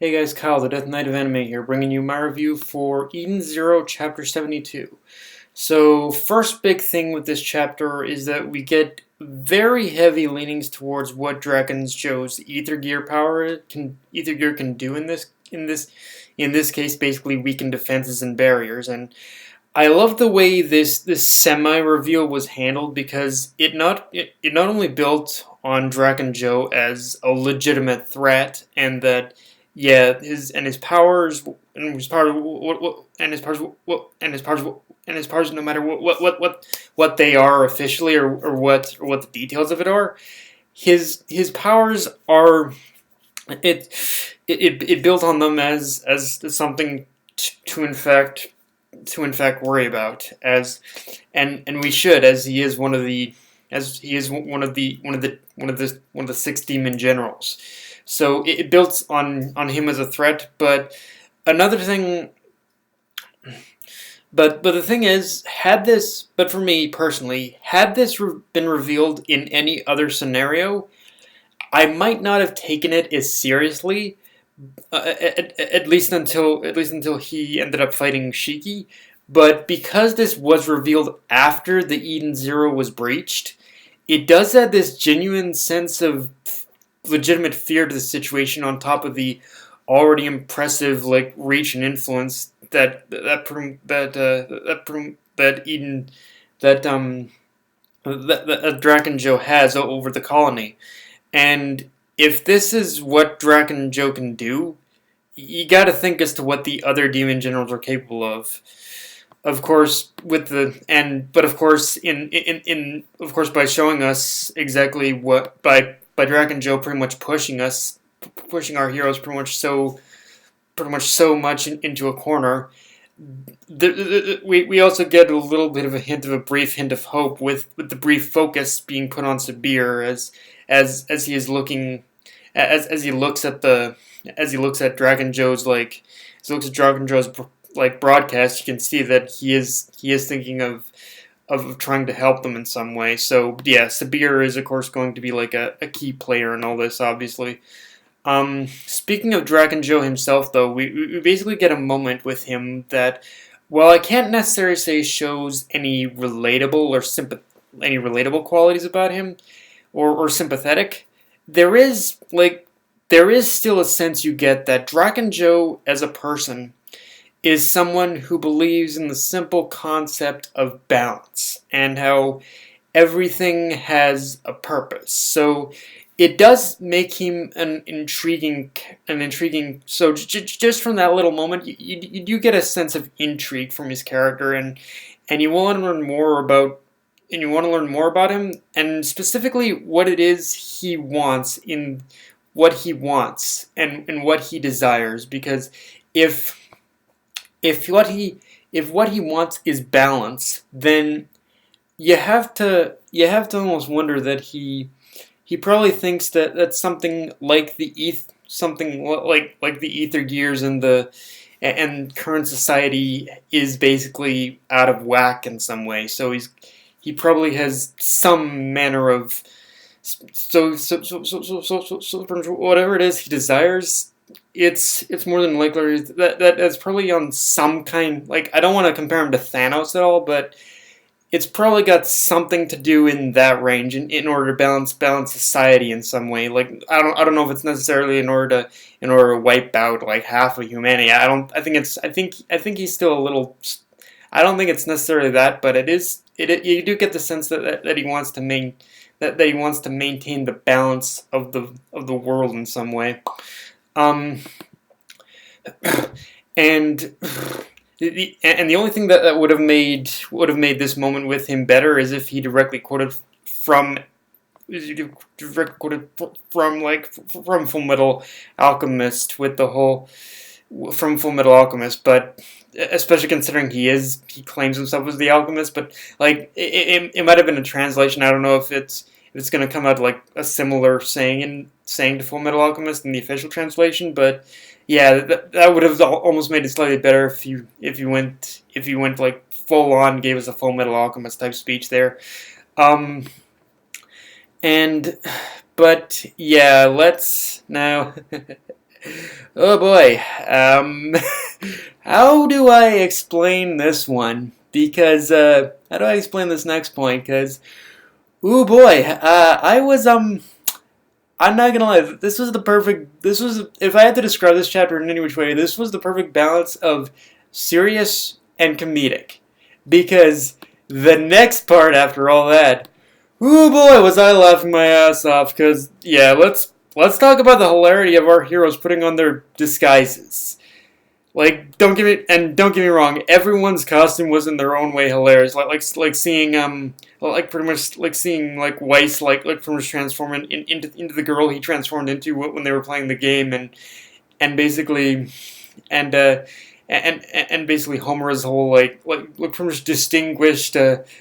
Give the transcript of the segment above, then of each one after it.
Hey guys, Kyle, the Death Knight of Anime here, bringing you my review for Eden Zero, Chapter 72. So, first big thing with this chapter is that we get very heavy leanings towards what Dragon's Joe's Ether Gear can do in this case, basically weaken defenses and barriers. And I love the way this semi reveal was handled because it not only built on Dragon Joe as a legitimate threat, and that his powers and his powers and his powers and his powers and his powers, no matter what they are officially, or what the details of it are, his powers are it built on them as something to in fact worry about, and we should, as he is one of the six demon generals. So it built on him as a threat. But another thing, but the thing is, but for me personally, had this been revealed in any other scenario, I might not have taken it as seriously. At least until he ended up fighting Shiki. But because this was revealed after the Eden Zero was breached, it does add this genuine sense of legitimate fear to the situation, on top of the already impressive reach and influence that Draken Joe has over the colony. And if this is what Draken Joe can do, you got to think as to what the other demon generals are capable of. Of course, but of course, by showing us exactly what, by Draken Joe pretty much pushing our heroes pretty much so much into a corner. We also get a little bit of a brief hint of hope with the brief focus being put on Sabir as he is looking, as he looks at Dragon Joe's broadcast. You can see that he is thinking of trying to help them in some way. So yeah, Sabir is of course going to be a key player in all this, obviously. Speaking of Dragon Joe himself, though, we basically get a moment with him that, while I can't necessarily say shows any relatable qualities about him, or sympathetic, there is still a sense you get that Dragon Joe as a person is someone who believes in the simple concept of balance and how everything has a purpose. So it does make him an intriguing. So just from that little moment, you do get a sense of intrigue from his character, and you want to learn more about him, and specifically what it is he wants and what he desires. Because if what he wants is balance, then you have to almost wonder that he probably thinks that something like the ether gears and current society is basically out of whack in some way. So he probably has some manner of whatever it is he desires. It's more than likely that's probably on some kind. I don't want to compare him to Thanos at all, but it's probably got something to do in that range in order to balance society in some way. I don't know if it's necessarily in order to wipe out half of humanity. I think he's still a little. I don't think it's necessarily that, but you do get the sense that he wants to maintain the balance of the world in some way. And the only thing that would have made this moment with him better is if he directly quoted from Full Metal Alchemist, with the whole from Full Metal Alchemist, but especially considering he claims himself as the alchemist. But it might have been a translation. I don't know if it's going to come out a similar saying to Full Metal Alchemist in the official translation. But yeah, that would have almost made it slightly better if you went full on, gave us a Full Metal Alchemist type speech there. But yeah, let's now Oh boy. How do I explain this one? Because how do I explain this next point? Because oh boy, I'm not gonna lie. This was the perfect. This was if I had to describe this chapter in any which way, this was the perfect balance of serious and comedic. Because the next part after all that, oh boy, was I laughing my ass off. Because yeah, let's talk about the hilarity of our heroes putting on their disguises. Like, don't get me wrong. Everyone's costume was in their own way hilarious. Like seeing like pretty much like seeing like Weiss like pretty much transform into the girl he transformed into when they were playing the game, and basically and and basically Homer's whole like pretty much distinguished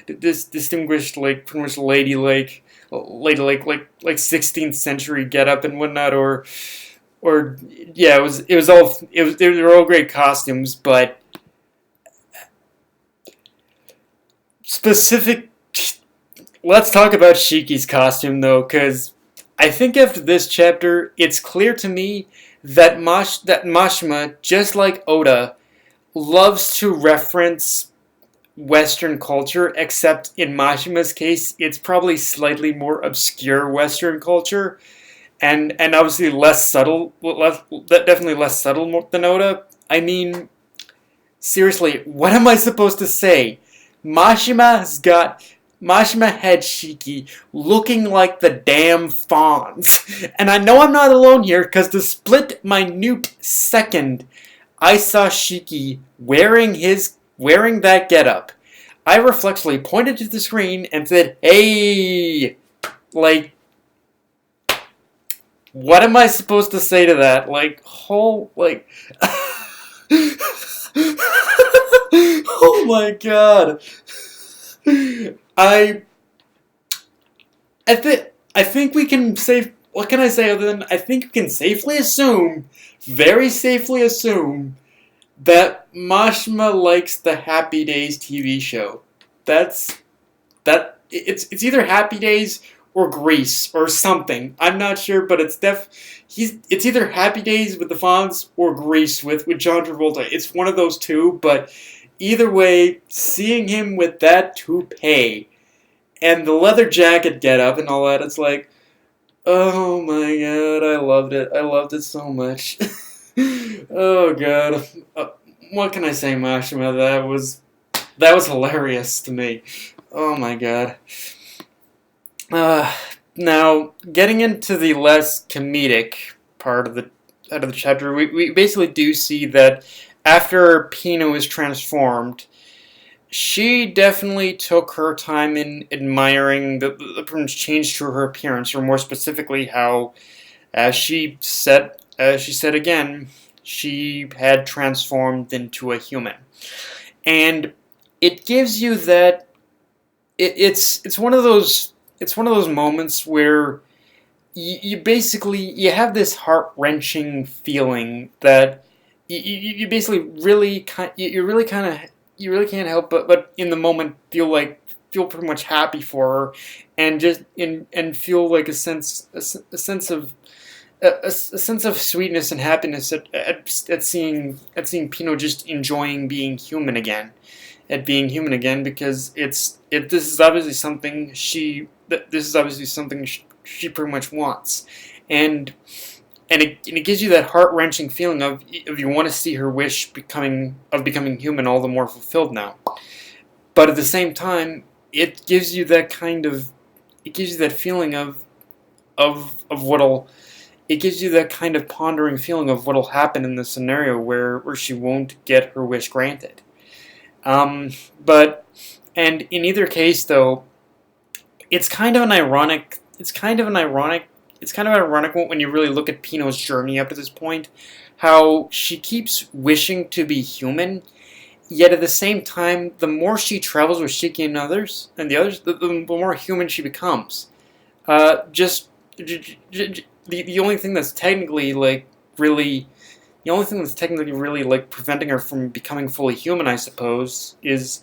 this distinguished like pretty much lady like 16th century getup and whatnot, or yeah, they were all great costumes, but specific. Let's talk about Shiki's costume though, because I think after this chapter, it's clear to me that Mashima, just like Oda, loves to reference Western culture, except in Mashima's case, it's probably slightly more obscure Western culture, and obviously less subtle, definitely less subtle than Oda. I mean, seriously, what am I supposed to say? Mashima had Shiki looking like the damn Fonz. And I know I'm not alone here, because the split minute second I saw Shiki wearing that getup, I reflexively pointed to the screen and said, "Hey!" Like, what am I supposed to say to that? Like, oh my god. I I think we can say, what can I say other than I think we can safely assume, very safely assume, that Mashima likes the Happy Days TV show. It's either Happy Days or Grease or something. I'm not sure, but it's either Happy Days with the Fonz or Grease with John Travolta. It's one of those two, but either way, seeing him with that toupee and the leather jacket get up and all that, it's like, oh my god, I loved it. I loved it so much. Oh god. What can I say, Mashima? That was hilarious to me. Oh my god. Now, getting into the less comedic part of the chapter, we basically do see that after Pino is transformed, she definitely took her time in admiring the change to her appearance, or more specifically, how, as she said again, she had transformed into a human, and it gives you that. It's one of those moments where you basically you have this heart wrenching feeling that you basically you really can't help but in the moment feel pretty much happy for her, and feel like a sense of a sense of sweetness and happiness at seeing Pino just enjoying being human again, because this is obviously something she pretty much wants, and it gives you that heart wrenching feeling of you want to see her wish becoming human all the more fulfilled now. But at the same time, it gives you that feeling it gives you that kind of pondering feeling of what'll happen in the scenario where she won't get her wish granted. But in either case, though, it's kind of ironic when you really look at Pino's journey up to this point, how she keeps wishing to be human, yet at the same time, the more she travels with Shiki and the others, the more human she becomes. The only thing that's technically really preventing her from becoming fully human, I suppose, is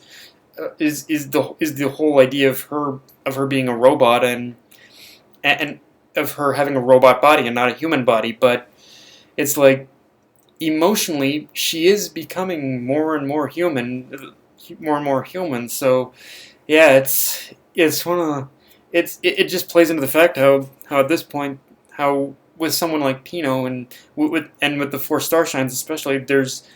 the whole idea of her being a robot, and of her having a robot body and not a human body. But it's like, emotionally, she is becoming more and more human, more and more human. So yeah, it's one of the, it just plays into the fact how at this point, how with someone like Pino and with the four star shines especially, there's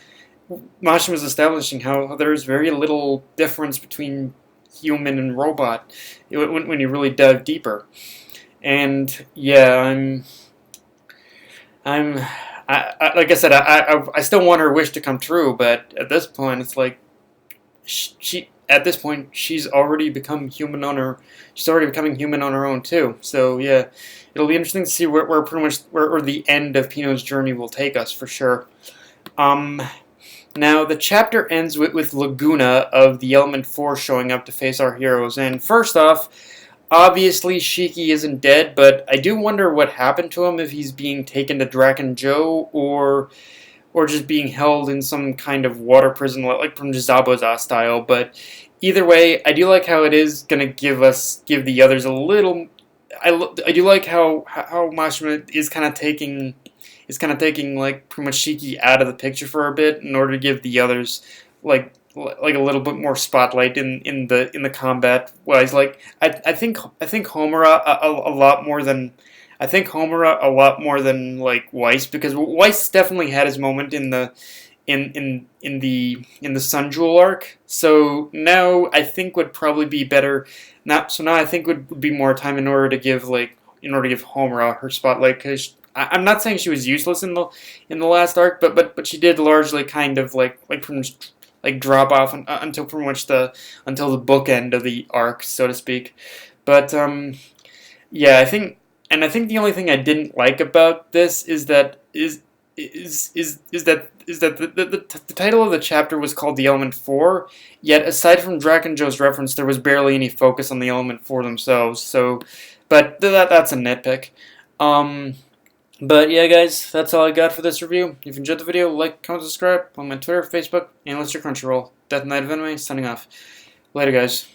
Mashima was establishing how there's very little difference between human and robot when you really dive deeper. And yeah, I'm like I said, I still want her wish to come true, but at this point, it's like she at this point she's already become human on her. She's already becoming human on her own too. So yeah, it'll be interesting to see where pretty much where the end of Pino's journey will take us for sure. Um, Now, the chapter ends with Laguna of the Element 4 showing up to face our heroes. And first off, obviously Shiki isn't dead, but I do wonder what happened to him, if he's being taken to Draken Joe or just being held in some kind of water prison like from Zabuza style. But either way, I do like how it is going to give the others a little. I do like how Mashima is kind of taking like pretty much Shiki out of the picture for a bit in order to give the others like a little bit more spotlight in the combat wise. Like I think Homura a lot more than Homura a lot more than like Weiss, because Weiss definitely had his moment in the Sun Jewel arc. So now I think would probably be better. Now I think would be more time in order to give Homura her spotlight, because I'm not saying she was useless in the last arc, but she did largely kind of pretty much like drop off until pretty much until the bookend of the arc, so to speak. But yeah, I think the only thing I didn't like about this is that the title of the chapter was called The Element 4, yet aside from Draken Joe's reference, there was barely any focus on the Element 4 themselves. So, but that's a nitpick. Um, but yeah, guys, that's all I got for this review. If you enjoyed the video, like, comment, subscribe on my Twitter, Facebook, and Crunchyroll. Death Knight of Anime, signing off. Later, guys.